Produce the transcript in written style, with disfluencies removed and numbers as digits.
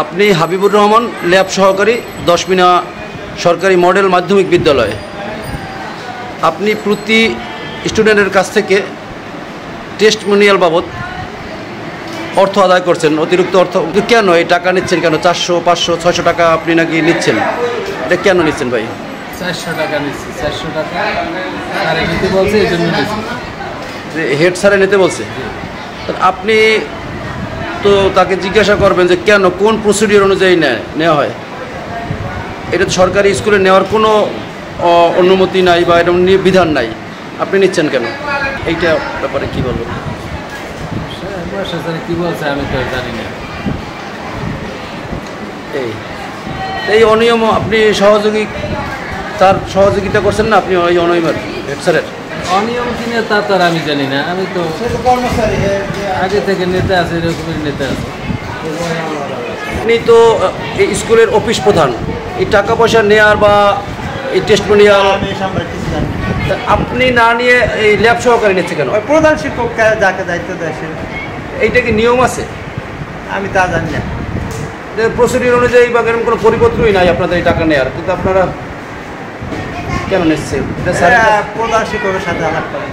আপনি হাবিবুর রহমান ল্যাব সহকারী দশমিনা সরকারি মডেল মাধ্যমিক বিদ্যালয়। আপনি প্রতি স্টুডেন্টের কাছ থেকে টেস্টমোনিয়াল বাবদ অর্থ আদায় করছেন, অতিরিক্ত অর্থ। কেন এই টাকা নিচ্ছেন কেন? 400, 500, 600 টাকা আপনি নাকি নিচ্ছেন, এটা কেন নিচ্ছেন ভাই? 400 টাকা নিচ্ছি। 400 টাকা স্যারে নিতে বলছে, এই জন্য নিচ্ছি। হেড স্যারে নিতে বলছে? আপনি তো তাকে জিজ্ঞাসা করবেন যে কেন, কোন প্রসিডিওর অনুযায়ী নেওয়া হয়। এটা সরকারি স্কুলে নেওয়ার কোনো অনুমতি নাই বা এরকম বিধান নাই, আপনি নিচ্ছেন কেন? এইটা ব্যাপারে কী বলবেন? কী বলছে আমি তো জানি না। এই অনিয়ম আপনি তার সহযোগিতা করছেন না আপনি ওই অনিয়মের হেড স্যারের? অনিয়ম কিনে তা তো আর আমি জানি না, আমি তো আগে থেকে নেতা আছে, এরকমের নেতা আছে। আপনি তো এই স্কুলের অফিস প্রধান, এই টাকা পয়সা নেওয়ার বা এই টেস্টমোনিয়াল আপনি না নিয়ে এই ল্যাব সহকারী নিচ্ছে কেন? প্রধান শিক্ষক যাকে দায়িত্ব দেয় সে। এইটা কি নিয়ম আছে? আমি তা জানি না। প্রসিডিওর অনুযায়ী বা এরকম কোনো পরিপত্রই নাই আপনাদের এই টাকা নেওয়ার, কিন্তু আপনারা কেন নিচ্ছেন? প্রধান শিক্ষকের সাথে আলাপ করেন।